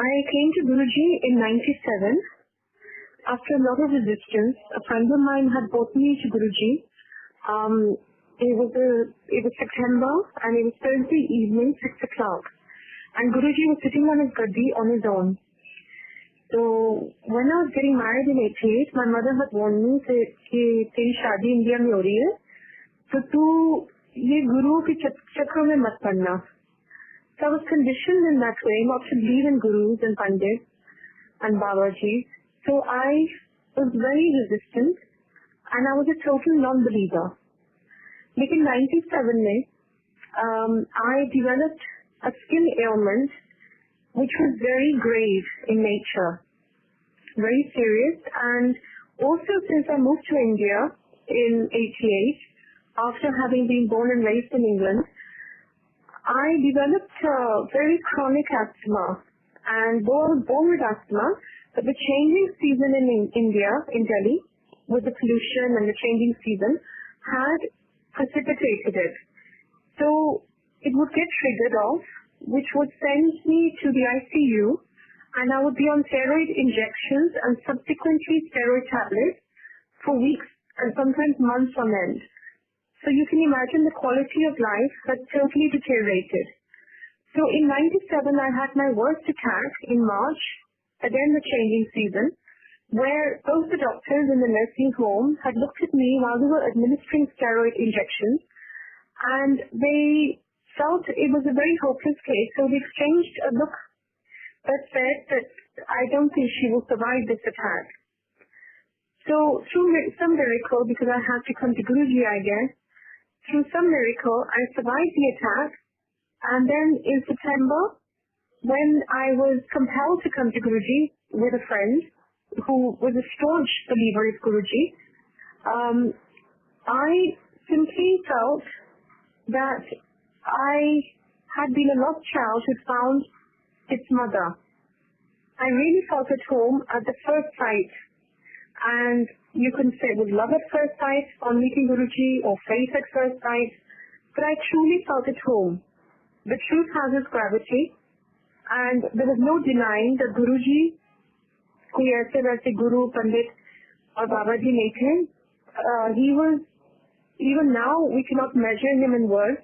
I came to Guruji in 97. After a lot of resistance, a friend of mine had brought me to Guruji. It was September and it was Thursday evening, 6 o'clock. And Guruji was sitting on his gaddi on his own. So when I was getting married in 88, my mother had warned me that तेरी शादी India में हो रही है, तो तू ये गुरु के चक्कर में मत पड़ना. So I was conditioned in that way not to believe in gurus and pandits and Babaji. So I was very resistant and I was a total non-believer. But in 97 में, I developed a skin ailment which was very grave in nature, very serious. And also since I moved to India in 88, after having been born and raised in England, I developed very chronic asthma. And though I was born with asthma, but the changing season in India, in Delhi, with the pollution and the changing season, had precipitated it. So it would get triggered off, which would send me to the ICU, and I would be on steroid injections and subsequently steroid tablets for weeks and sometimes months on end. So you can imagine the quality of life had totally deteriorated. So in 97, I had my worst attack in March, again the changing season, where both the doctors in the nursing home had looked at me while they were administering steroid injections, and they felt it was a very hopeless case. So they exchanged a look that said that I don't think she will survive this attack. So through some miracle, because I had to come to Guruji, I guess, through some miracle, I survived the attack. And then in September, when I was compelled to come to Guruji with a friend who was a staunch believer of Guruji, I simply felt that I had been a lost child who found its mother. I really felt at home at the first sight. And you can say it was love at first sight on meeting Guruji or faith at first sight, but I truly felt at home. The truth has its gravity, and there was no denying that Guruji, कोई ऐसे वैसे Guru, Pandit or Babaji नहीं थे. He was, even now we cannot measure him in words.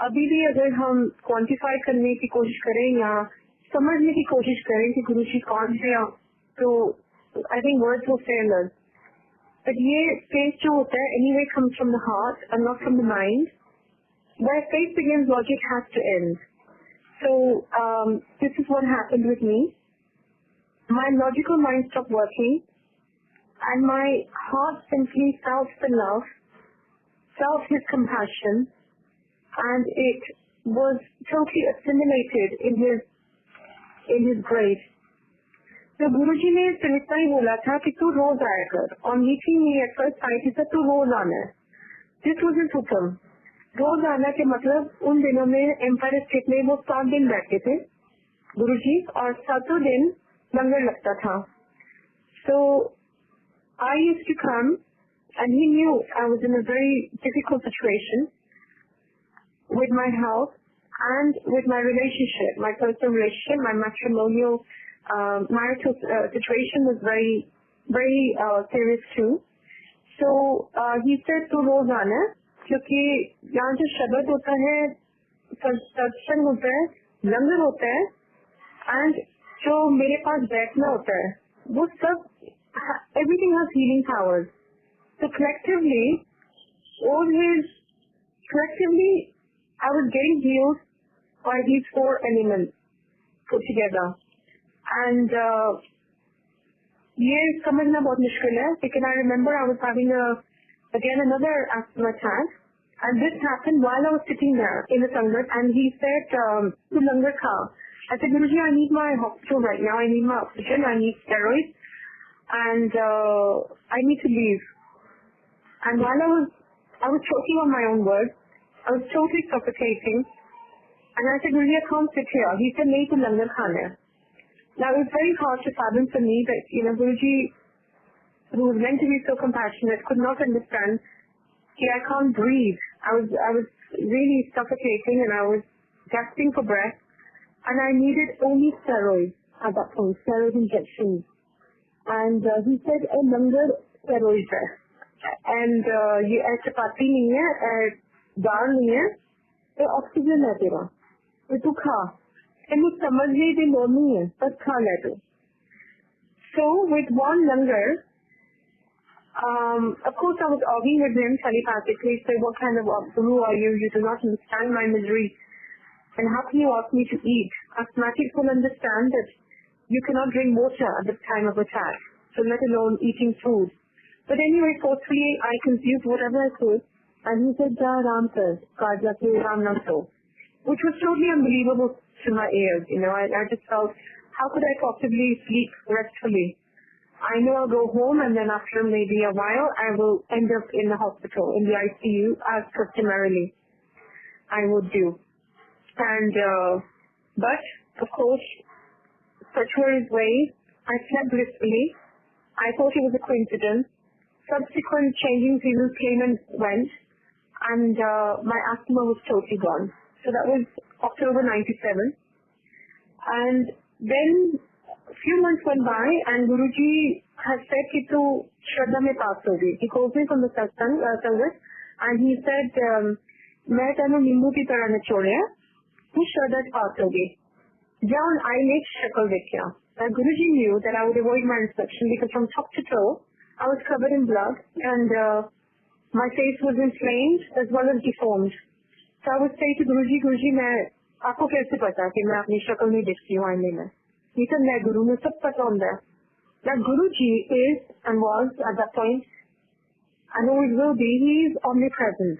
अभी भी अगर हम quantify करने की कोशिश करें या समझने की कोशिश करें कि गुरुजी कौन थे, तो I think words will fail us. But ये faith जो होता है anyway comes from the heart and not from the mind. Where faith begins, logic has to end. So this is what happened with me. My logical mind stopped working, and my heart simply felt the love, felt his compassion, and it was totally assimilated in his grace. So Guruji ने सिर्फ इतना ही बोला था कि तू रोज आया कर. On meeting me at first sight, he said तू रोज आना है. This was his हुक्म. रोज आना के मतलब उन दिनों में एम्पायर स्टेट में वो 7 दिन बैठते थे गुरुजी, और 7 दिन लंगर लगता था. So I used to come, and he knew I was in a very difficult situation with my health and with my relationship, my personal relationship, my matrimonial marital situation was very, very serious too. So he said to रोज आना, क्योंकि यहाँ जो शब्द होता है, सत्संग होता है, लंगर होता है, and जो मेरे पास बैठना होता है, वो सब everything has healing powers. So collectively I was getting healed by these 4 elements put together. And ये समझना बहुत मुश्किल है, because I remember I was having another asthma attack, and this happened while I was sitting there in the sangat, and he said, "Tu langar kha." I said, "Guruji, I need my hospital right now. I need my oxygen. I need steroids, and I need to leave." And while I was choking on my own words, I was totally suffocating, and I said, "Guruji, I can't sit here." He said, "Nahi, tu langar khana hai." Now it was very hard to fathom for me that, Guruji, who was meant to be so compassionate, could not understand that I can't breathe. I was really suffocating, and I was gasping for breath. and I needed only steroids at that point, steroid injections. And he said, langar steroid hai. And ye chapati nahi hai, dal nahi hai, ye oxygen hai tera. Ye tu kha. And you samajh nahi the nahi hai, but kha le tu. So with one langar, of course I was arguing with him telepathically, say, what kind of guru are you? You do not understand my misery. And how can you ask me to eat? Asthmatics will understand that you cannot drink water at the time of attack, so let alone eating food. But anyway, forcefully I consumed whatever I could, and he said, Ja Ram sir, Kaja ke Ram na so, which was totally unbelievable to my ears. I just felt, how could I possibly sleep restfully? I know I'll go home, and then after maybe a while, I will end up in the hospital, in the ICU, as customarily I would do. And, but, of course, such were his ways. I slept blissfully. I thought it was a coincidence. Subsequent changing seasons came and went, and my asthma was totally gone. So that was October 97. And then a few months went by, and Guruji has said कि तू श्रद्धा में पास होगी. He calls me from the satsang service, and he said, मैं तेनों नींबू की तरह निचोड़िया, तू श्रद्धा पास होगी. Down I made shakal देखिया. Guruji knew that I would avoid my inspection because from top to toe I was covered in blood, and my face was inflamed as well as deformed. So I would say to Guruji, Guruji, मैं आपको कैसे पता कि मैं अपनी शक्ल नहीं दिखती हूँ आईने में? He said, मैं गुरु में सब पता होता है. Now Guruji is and was at that point, and always will be, he is omnipresent.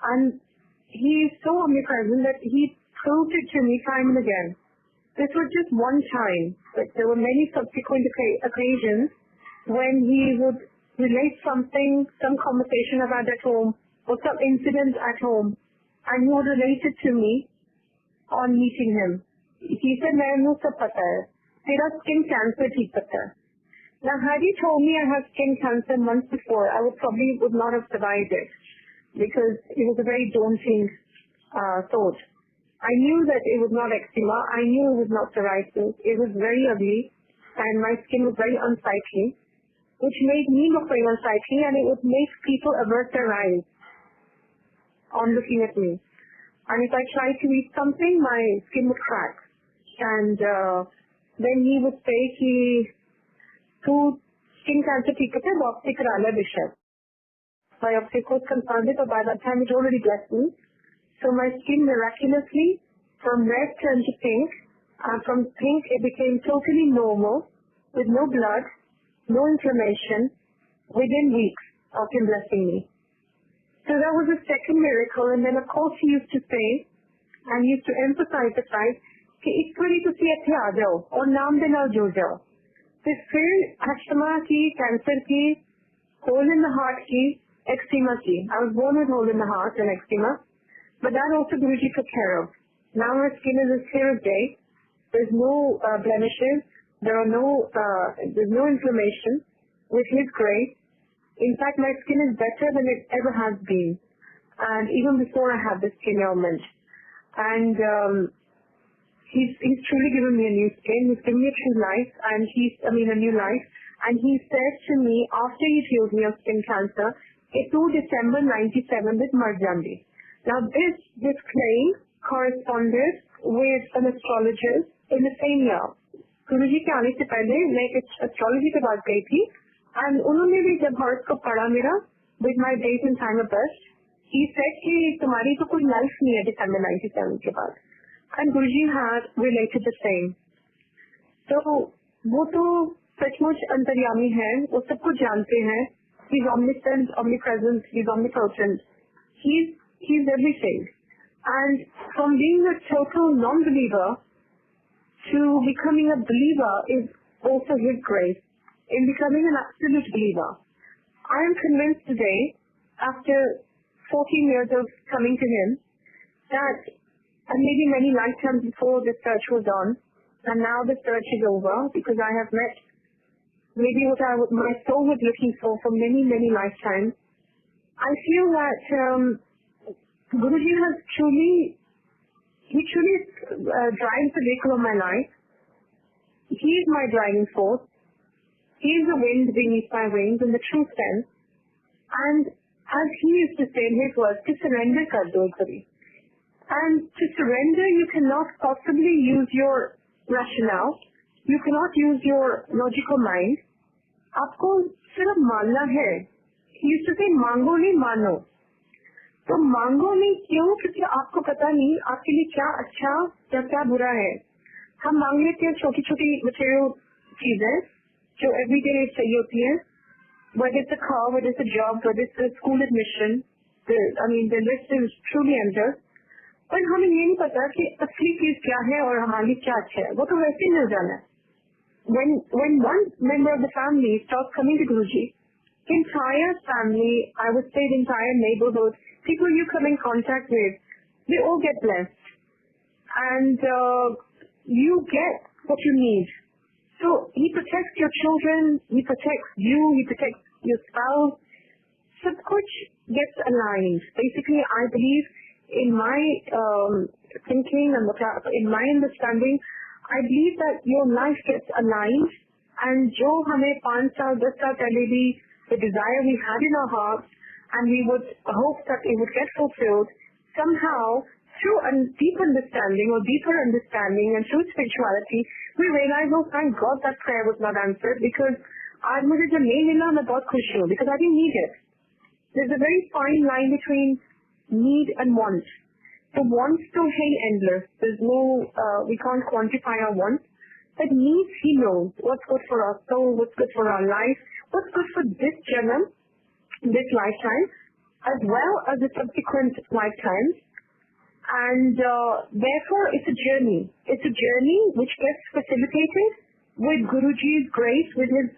And he is so omnipresent that he proved it to me time and again. This was just one time, but there were many subsequent occasions when he would relate something, some conversation I've had at home, or some incident at home, and he would relate it to me on meeting him. He said, "Mainu sab pata hai. Tera skin cancer theek pata hai." Now, had he told me I have skin cancer months before, I would not have survived it, because it was a very daunting thought. I knew that it was not eczema. I knew it was not psoriasis. It was very ugly, and my skin was very unsightly, which made me look very unsightly, and it would make people avert their eyes on looking at me. And if I tried to eat something, my skin would crack. And then he would say, "Tu skin cancer theek hai, biopsy kara le bishar." Biopsy was confirmed, but by that time it already blessed me. So my skin miraculously, from red turned to pink, and from pink it became totally normal, with no blood, no inflammation, within weeks of him blessing me. So that was the second miracle. And then of course he used to say, and he used to emphasize the fact, कि एक बारी तुसी इत्थे आ जाओ और नाम दे नाल जुड़ जाओ. तो फिर अस्थमा की, कैंसर की, hole in the heart की, eczema की. I was born with hole in the heart and eczema, but that also Guruji took care of. Now my skin is as clear as day. There's no blemishes. There's no inflammation. With his grace, in fact, my skin is better than it ever has been, and even before I had this skin ailment. And he's truly given me a new skin. He's given me a true life, and a new life. And he said to me after he healed me of skin cancer, "It to December 97 with Marjandi." Now this claim corresponded with an astrologist in the same year. Guruji के आने से पहले मैं एक astrology के पास गई थी, and उन्होंने भी जब horoscope पढ़ा मेरा with my date and time of birth, he said कि तुम्हारी तो कोई life नहीं है December 97 के बाद. And Guruji had related the same. So वो तो सचमुच अंतर्यामी है, वो सब कुछ जानते हैं. He's omniscient, omnipresent, he's omnipotent. He's everything. And from being a total non-believer to becoming a believer is also his grace. In becoming an absolute believer, I am convinced today, after 14 years of coming to him, that, and maybe many lifetimes before the search was on, and now the search is over because I have met maybe what my soul was looking for many, many lifetimes. I feel that Guruji has truly He truly drives the vehicle of my life. He is my driving force. He is the wind beneath my wings in the true sense. And as he used to say in his words, to surrender kar do kabhi. And to surrender, you cannot possibly use your rationale. You cannot use your logical mind. आपको सिर्फ मानना है. He used to say, मांगो नहीं मानो. तो मांगो नहीं क्यों? क्योंकि आपको पता नहीं आपके लिए क्या अच्छा या क्या बुरा है. हम मांग लेते हैं छोटी छोटी material चीजें जो everyday चाहिए होती हैं. Whether it's a car, whether it's a job, whether it's a school admission, the list is truly endless. पर हमें ये नहीं पता कि असली चीज क्या है और हमारे लिए क्या अच्छा है. वो तो वैसे ही मिल जाना है. When one member of the family starts coming to Guruji, the entire family, I would say the entire neighborhood, people you come in contact with, they all get blessed. And you get what you need. So he protects your children, he protects you, he protects your spouse. Sab kuch gets aligned. Basically, I believe in my thinking and in my understanding, I believe that your life gets aligned, and jo hame 5 saal, 10 saal pehle bhi, the desire we had in our hearts, and we would hope that it would get fulfilled, somehow through a deep understanding or deeper understanding and through spirituality, we realize, oh thank God that prayer was not answered, because aaj mujhe jo nahi mila, main bahut khush hu, because I didn't need it. There's a very fine line between need and want. The wants to hang endless. There's no, we can't quantify our wants. But needs, he knows what's good for our soul, what's good for our life, what's good for this janam, this lifetime, as well as the subsequent lifetimes. And therefore, it's a journey. It's a journey which gets facilitated with Guruji's grace, with his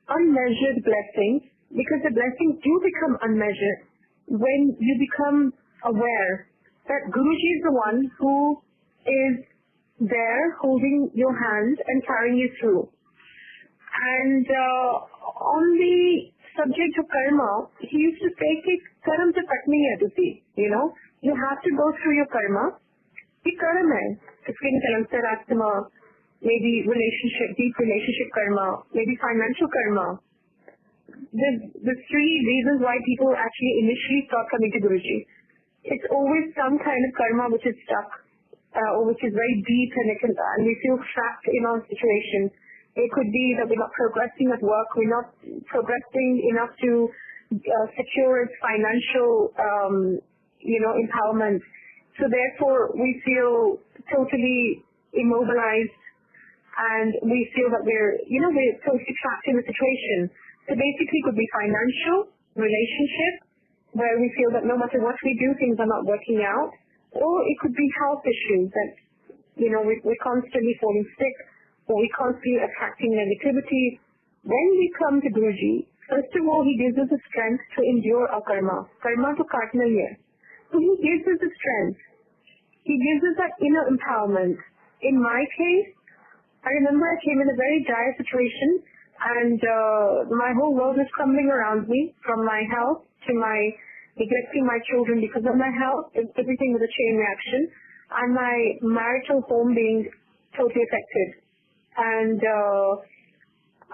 unmeasured blessings, because the blessings do become unmeasured when you become aware that Guruji is the one who is there holding your hand and carrying you through. And on the subject of karma, he used to say, karma se cut nahi hai tusi, you have to go through your karma. Ye karma hai, skin cancer, asthma, maybe deep relationship karma, maybe financial karma. The 3 reasons why people actually initially start coming to Guruji. It's always some kind of karma which is stuck, or which is very deep, and we feel trapped in our situation. It could be that we're not progressing at work, we're not progressing enough to secure its financial, empowerment. So therefore, we feel totally immobilized, and we feel that we're totally trapped in the situation. So basically it could be financial, relationship, where we feel that no matter what we do, things are not working out. Or it could be health issues that, we're constantly falling sick, or we're constantly attracting negativity. When we come to Guruji, first of all, he gives us the strength to endure our karma. Karma to kaatna hai. So he gives us the strength. He gives us that inner empowerment. In my case, I remember I came in a very dire situation, and my whole world was crumbling around me, from my health to my neglecting my children because of my health. Everything was a chain reaction, and my marital home being totally affected. And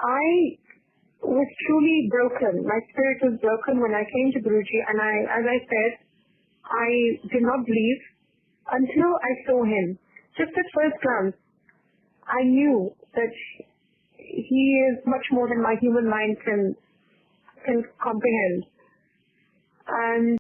I was truly broken. My spirit was broken when I came to Guruji, and as I said, I did not believe until I saw him. Just at first glance, I knew that he is much more than my human mind can comprehend. And